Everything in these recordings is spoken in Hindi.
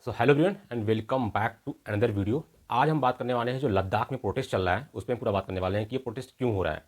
So hello everyone and welcome back to another video. आज हम बात करने वाले हैं जो लद्दाख में प्रोटेस्ट चल रहा है उस पर पूरा बात करने वाले हैं कि ये प्रोटेस्ट क्यों हो रहा है।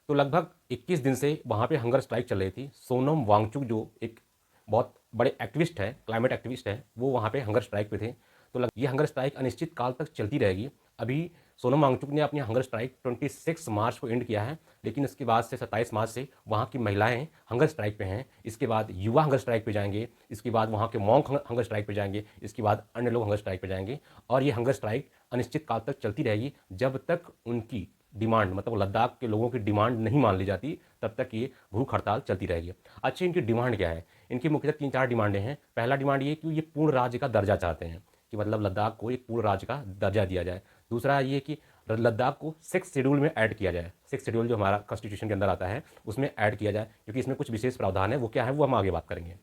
तो लगभग 21 दिन से वहाँ पे हंगर स्ट्राइक चल रही थी। सोनम वांगचुक जो एक बहुत बड़े एक्टिविस्ट है, क्लाइमेट एक्टिविस्ट है, वो वहाँ पे हंगर स्ट्राइक पे थे। तो ये हंगर स्ट्राइक अनिश्चित काल तक चलती रहेगी। अभी सोनम वांगचुक ने अपनी हंगर स्ट्राइक 26 मार्च को एंड किया है, लेकिन इसके बाद से 27 मार्च से वहाँ की महिलाएं हंगर स्ट्राइक पे हैं। इसके बाद युवा हंगर स्ट्राइक पे जाएंगे, इसके बाद वहाँ के मॉन्क हंगर स्ट्राइक पे जाएंगे, इसके बाद अन्य लोग हंगर स्ट्राइक पे जाएंगे। और ये हंगर स्ट्राइक अनिश्चित काल तक चलती रहेगी जब तक उनकी डिमांड, मतलब लद्दाख के लोगों की डिमांड नहीं मान ली जाती, तब तक ये भूख हड़ताल चलती रहेगी। अच्छी इनकी डिमांड क्या है? इनकी मुख्यतः 3-4 डिमांडें हैं। पहला डिमांड ये कि ये पूर्ण राज्य का दर्जा चाहते हैं, कि मतलब लद्दाख को एक पूर्ण राज्य का दर्जा दिया जाए। दूसरा ये कि लद्दाख को 6 शेड्यूल में ऐड किया जाए। 6 शेड्यूल जो हमारा कॉन्स्टिट्यूशन के अंदर आता है उसमें ऐड किया जाए, क्योंकि इसमें कुछ विशेष प्रावधान है। वो क्या है वो हम आगे बात करेंगे।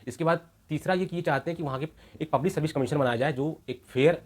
इसके बाद तीसरा ये चाहते हैं कि वहाँ के एक पब्लिक सर्विस कमीशन बनाया जाए जो एक फेयर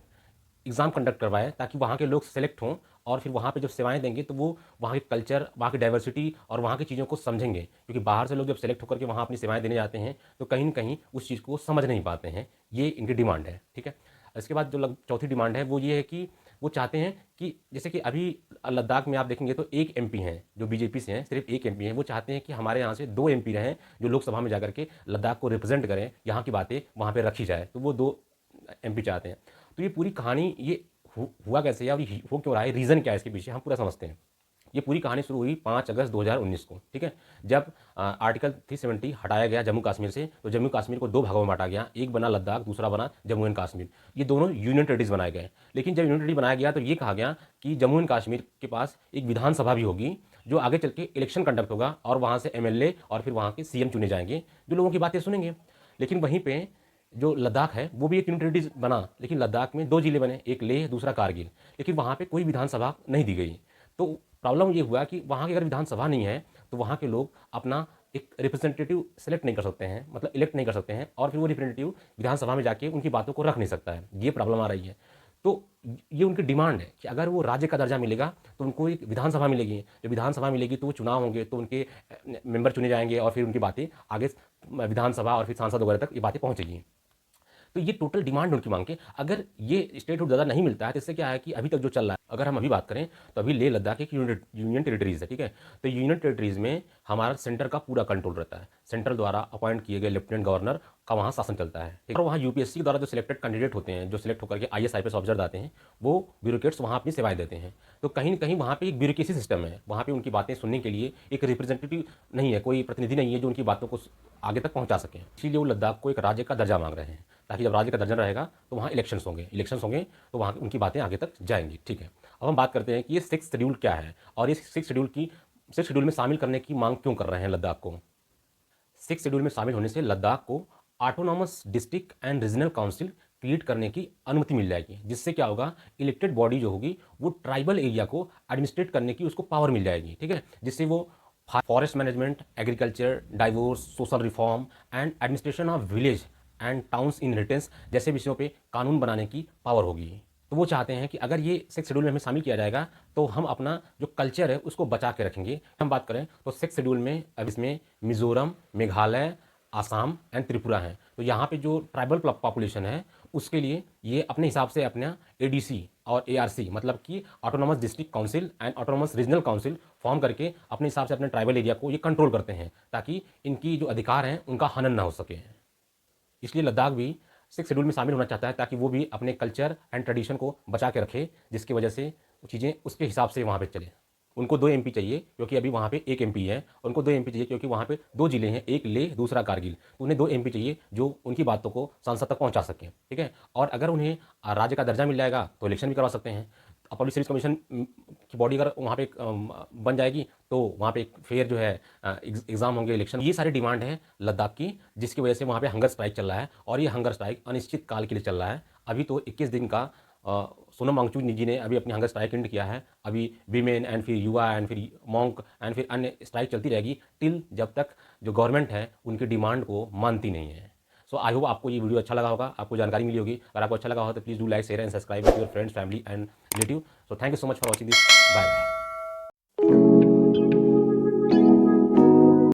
एग्ज़ाम कंडक्ट करवाए, ताकि वहाँ के लोग सेलेक्ट हों और फिर वहाँ पे जब सेवाएं देंगे तो वो वहाँ के कल्चर, वहाँ की डाइवर्सिटी और वहाँ की चीज़ों को समझेंगे। क्योंकि बाहर से लोग जब सेलेक्ट होकर के वहाँ अपनी सेवाएं देने जाते हैं तो कहीं न कहीं उस चीज़ को समझ नहीं पाते हैं। ये इनकी डिमांड है, ठीक है। इसके बाद जो चौथी डिमांड है वो ये है कि वो चाहते हैं कि जैसे कि अभी लद्दाख में आप देखेंगे तो एक एमपी हैं जो बीजेपी से हैं, सिर्फ एक एमपी हैं। वो चाहते हैं कि हमारे यहाँ से 2 एमपी रहें जो लोकसभा में जाकर के लद्दाख को रिप्रेजेंट करें, यहाँ की बातें वहाँ पे रखी जाए। तो वो 2 एमपी चाहते हैं। तो ये पूरी कहानी ये हुआ कैसे है और ये हो क्यों रहा है, रीज़न क्या है इसके पीछे, हम पूरा समझते हैं। ये पूरी कहानी शुरू हुई 5 अगस्त 2019 को, ठीक है। जब आर्टिकल 370 हटाया गया जम्मू कश्मीर से, तो जम्मू कश्मीर को 2 भागों में बांटा गया। एक बना लद्दाख, दूसरा बना जम्मू एंड कश्मीर। ये दोनों यूनियन टेरिटरीज बनाए गए। लेकिन जब यूनियन टेरिटरी बनाया गया तो ये कहा गया कि जम्मू एंड कश्मीर के पास एक विधानसभा भी होगी जो आगे चल के इलेक्शन कंडक्ट होगा और वहाँ से एमएलए और फिर वहाँ के सीएम चुने जाएंगे जो लोगों की बातें सुनेंगे। लेकिन वहीं पे जो लद्दाख है वो भी एक यूनियन टेरिटरी बना, लेकिन लद्दाख में 2 जिले बने, एक लेह दूसरा कारगिल। लेकिन वहाँ पे कोई विधानसभा नहीं दी गई। तो प्रॉब्लम ये हुआ कि वहाँ की अगर विधानसभा नहीं है तो वहाँ के लोग अपना एक रिप्रेजेंटेटिव सेलेक्ट नहीं कर सकते हैं, मतलब इलेक्ट नहीं कर सकते हैं, और फिर वो रिप्रेजेंटेटिव विधानसभा में जाके उनकी बातों को रख नहीं सकता है। ये प्रॉब्लम आ रही है। तो ये उनकी डिमांड है कि अगर वो राज्य का दर्जा मिलेगा तो उनको एक विधानसभा मिलेगी। जब विधानसभा मिलेगी तो वो चुनाव होंगे, तो उनके मेंबर चुने जाएंगे और फिर उनकी बातें आगे विधानसभा और फिर सांसद वगैरह तक ये बातें पहुँचेगी। तो ये टोटल डिमांड उनकी मांग के, अगर ये स्टेटहुड ज़्यादा नहीं मिलता है तो इससे क्या है कि अभी तक जो चल रहा है, अगर हम अभी बात करें तो अभी लेह लद्दाख एक यूनियन टेरिटरीज है, ठीक है। तो यूनियन टेरिटरीज में हमारा सेंटर का पूरा कंट्रोल रहता है। सेंटर द्वारा अपॉइंट किए गए लेफ्टिनेंट गवर्नर का वहाँ शासन चलता है, ठीक है। और वहाँ यूपीएससी के द्वारा जो सिलेक्टेड कैंडिडेट होते हैं, जो सिलेक्ट होकर के आईएएस आईपीएस ऑफिसर आते हैं, वो ब्यूरोक्रेट्स वहाँ अपनी सेवाएं देते हैं। तो कहीं ना कहीं वहाँ पे एक ब्यूरोक्रेसी सिस्टम है। वहाँ पे उनकी बातें सुनने के लिए एक रिप्रेजेंटेटिव नहीं है, कोई प्रतिनिधि नहीं है जो उनकी बातों को आगे तक पहुँचा सके। इसीलिए वो लद्दाख को एक राज्य का दर्जा मांग रहे हैं, ताकि जब राज्य का दर्जा रहेगा तो वहाँ इलेक्शंस होंगे तो वहाँ उनकी बातें आगे तक जाएंगी, ठीक है। अब हम बात करते हैं कि ये 6 शेड्यूल क्या है और ये 6 शेड्यूल में शामिल करने की मांग क्यों कर रहे हैं लद्दाख को। 6 शेड्यूल में शामिल होने से लद्दाख को autonomous district and regional council create करने की अनुमति मिल जाएगी, जिससे क्या होगा, इलेक्टेड बॉडी जो होगी वो ट्राइबल एरिया को एडमिनिस्ट्रेट करने की उसको पावर मिल जाएगी, ठीक है। जिससे वो forest management, agriculture, divorce, social reform and administration of village and towns inheritance जैसे विषयों पे कानून बनाने की पावर होगी। तो वो चाहते हैं कि अगर ये 6 शेड्यूल में हमें शामिल किया जाएगा तो हम अपना जो कल्चर है उसको बचा के रखेंगे। हम बात करें तो 6 शेड्यूल में अब इसमें मिजोरम, मेघालय, आसाम एंड त्रिपुरा है। तो यहाँ पे जो ट्राइबल पॉपुलेशन है उसके लिए ये अपने हिसाब से अपना एडीसी और एआरसी, मतलब कि autonomous district council and autonomous regional council form करके अपने हिसाब से अपने ट्राइबल एरिया को ये कंट्रोल करते हैं, ताकि इनकी जो अधिकार हैं उनका हनन ना हो सके। इसलिए लद्दाख भी 6 शेड्यूल में शामिल होना चाहता है, ताकि वो भी अपने कल्चर एंड ट्रेडिशन को बचा के रखे, जिसकी वजह से चीज़ें उसके हिसाब से वहाँ पे चले। उनको 2 एमपी चाहिए क्योंकि अभी वहाँ पे 1 एमपी है। उनको 2 एमपी चाहिए क्योंकि वहाँ पे 2 जिले हैं, एक लेह दूसरा कारगिल। तो उन्हें 2 एमपी चाहिए जो उनकी बातों को संसद तक पहुँचा सकें, ठीक है। और अगर उन्हें राज्य का दर्जा मिल जाएगा तो इलेक्शन भी करवा सकते हैं। पब्लिक सर्विस कमीशन की बॉडी अगर वहाँ पे बन जाएगी तो वहाँ पे एक फेयर जो है एग्ज़ाम होंगे, इलेक्शन। ये सारी डिमांड है लद्दाख की, जिसकी वजह से वहाँ पे हंगर स्ट्राइक चल रहा है। और ये हंगर स्ट्राइक अनिश्चित काल के लिए चल रहा है। अभी तो 21 दिन का सोनम वांगचुक जी ने अभी अपनी हंगर स्ट्राइक एंड किया है। अभी वीमेन एंड फिर युवा एंड फिर मॉन्क एंड फिर अन्य स्ट्राइक चलती रहेगी टिल जब तक जो गवर्नमेंट है उनकी डिमांड को मानती नहीं है। सो आई होप आपको ये वीडियो अच्छा लगा होगा, आपको जानकारी मिली होगी। अगर आपको अच्छा लगा हो तो please do like, share and subscribe with your friends, family and relative. So thank you so much for watching this. Bye bye.